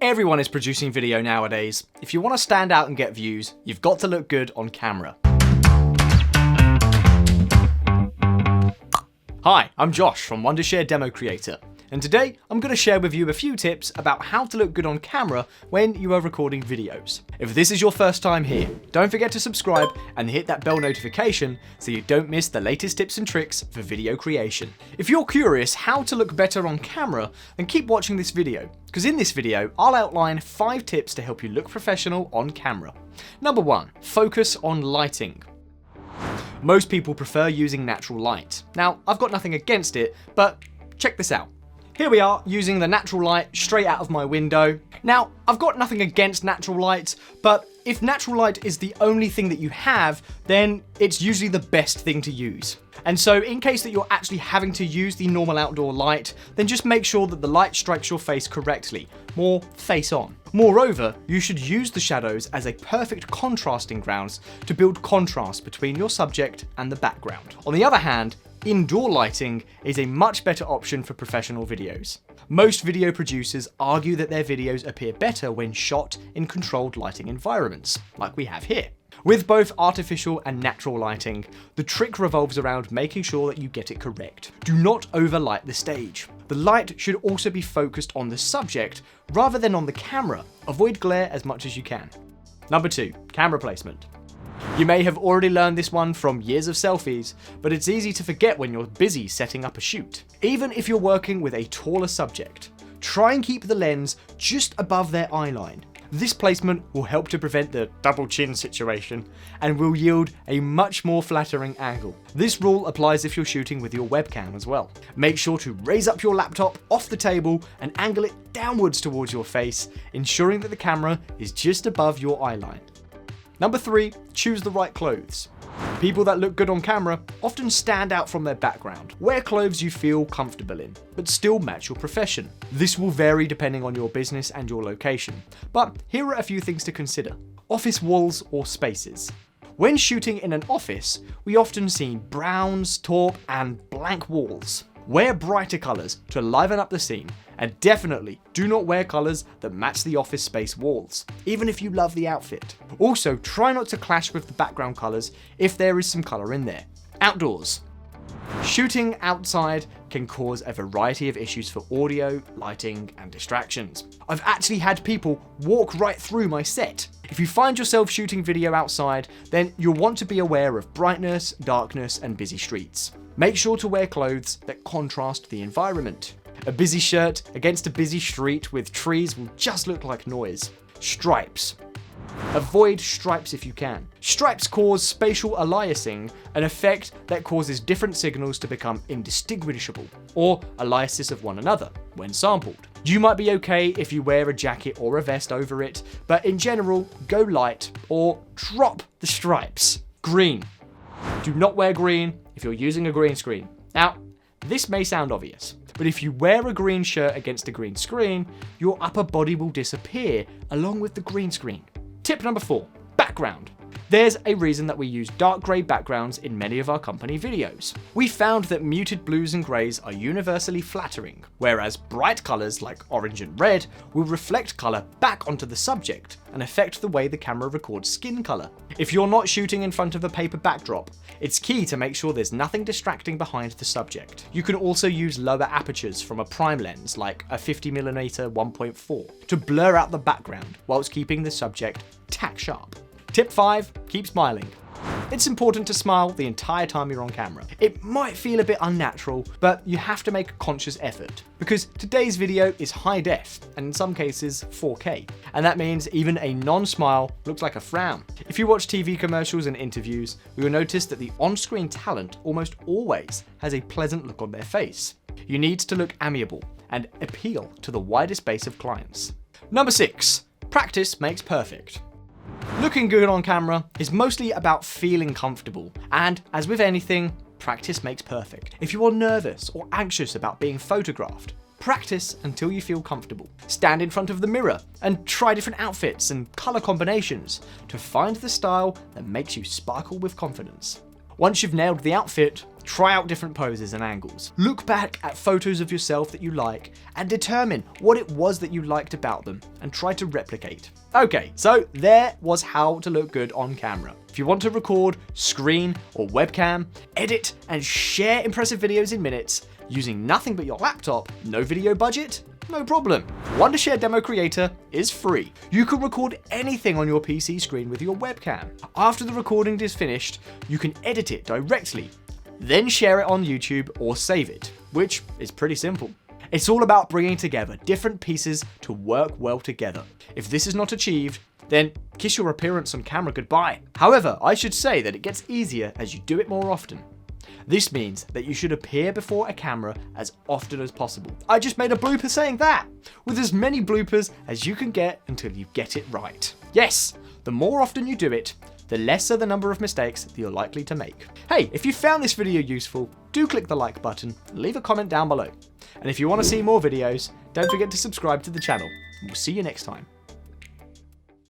Everyone is producing video nowadays. If you want to stand out and get views, you've got to look good on camera. Hi, I'm Josh from Wondershare DemoCreator, and today I'm going to share with you a few tips about how to look good on camera when you are recording videos. If this is your first time here, don't forget to subscribe and hit that bell notification so you don't miss the latest tips and tricks for video creation. If you're curious how to look better on camera, then keep watching this video, because in this video I'll outline 5 tips to help you look professional on camera. Number 1, focus on lighting. Most people prefer using natural light. Now, I've got nothing against it, but check this out. Here we are using the natural light straight out of my window. Now, I've got nothing against natural light, but if natural light is the only thing that you have, then it's usually the best thing to use. And so in case that you're actually having to use the normal outdoor light, then just make sure that the light strikes your face correctly, more face on. Moreover, you should use the shadows as a perfect contrasting grounds to build contrast between your subject and the background. On the other hand, indoor lighting is a much better option for professional videos. Most video producers argue that their videos appear better when shot in controlled lighting environments, like we have here. With both artificial and natural lighting, the trick revolves around making sure that you get it correct. Do not overlight the stage. The light should also be focused on the subject rather than on the camera. Avoid glare as much as you can. Number 2, camera placement. You may have already learned this one from years of selfies, but it's easy to forget when you're busy setting up a shoot. Even if you're working with a taller subject, try and keep the lens just above their eye line. This placement will help to prevent the double chin situation and will yield a much more flattering angle. This rule applies if you're shooting with your webcam as well. Make sure to raise up your laptop off the table and angle it downwards towards your face, ensuring that the camera is just above your eye line. Number 3, choose the right clothes. People that look good on camera often stand out from their background. Wear clothes you feel comfortable in, but still match your profession. This will vary depending on your business and your location, but here are a few things to consider. Office walls or spaces. When shooting in an office, we often see browns, taupe, and blank walls. Wear brighter colours to liven up the scene, and definitely do not wear colours that match the office space walls, even if you love the outfit. Also, try not to clash with the background colours if there is some colour in there. Outdoors. Shooting outside can cause a variety of issues for audio, lighting, and distractions. I've actually had people walk right through my set. If you find yourself shooting video outside, then you'll want to be aware of brightness, darkness, and busy streets. Make sure to wear clothes that contrast the environment. A busy shirt against a busy street with trees will just look like noise. Stripes. Avoid stripes if you can. Stripes cause spatial aliasing, an effect that causes different signals to become indistinguishable, or aliases of one another, when sampled. You might be okay if you wear a jacket or a vest over it, but in general, go light or drop the stripes. Green. Do not wear green if you're using a green screen. Now, this may sound obvious, but if you wear a green shirt against a green screen, your upper body will disappear along with the green screen. Tip number 4, background. There's a reason that we use dark grey backgrounds in many of our company videos. We found that muted blues and greys are universally flattering, whereas bright colours like orange and red will reflect colour back onto the subject and affect the way the camera records skin colour. If you're not shooting in front of a paper backdrop, it's key to make sure there's nothing distracting behind the subject. You can also use lower apertures from a prime lens like a 50mm 1.4 to blur out the background whilst keeping the subject tack sharp. Tip 5, keep smiling. It's important to smile the entire time you're on camera. It might feel a bit unnatural, but you have to make a conscious effort, because today's video is high def, and in some cases 4K, and that means even a non-smile looks like a frown. If you watch TV commercials and interviews, you will notice that the on-screen talent almost always has a pleasant look on their face. You need to look amiable and appeal to the widest base of clients. Number 6, practice makes perfect. Looking good on camera is mostly about feeling comfortable, and as with anything, practice makes perfect. If you are nervous or anxious about being photographed, practice until you feel comfortable. Stand in front of the mirror and try different outfits and colour combinations to find the style that makes you sparkle with confidence. Once you've nailed the outfit, Try out different poses and angles. Look back at photos of yourself that you like and determine what it was that you liked about them and try to replicate. Okay, so there was how to look good on camera. If you want to record, screen, or webcam, edit, and share impressive videos in minutes using nothing but your laptop, no video budget? No problem. Wondershare DemoCreator is free. You can record anything on your PC screen with your webcam. After the recording is finished, you can edit it directly, then share it on YouTube or save it, which is pretty simple. It's all about bringing together different pieces to work well together. If this is not achieved, then kiss your appearance on camera goodbye. However, I should say that it gets easier as you do it more often. This means that you should appear before a camera as often as possible. I just made a blooper saying that, with as many bloopers as you can get until you get it right. Yes, the more often you do it, the lesser the number of mistakes that you're likely to make. Hey, if you found this video useful, do click the like button and leave a comment down below. And if you want to see more videos, don't forget to subscribe to the channel. We'll see you next time.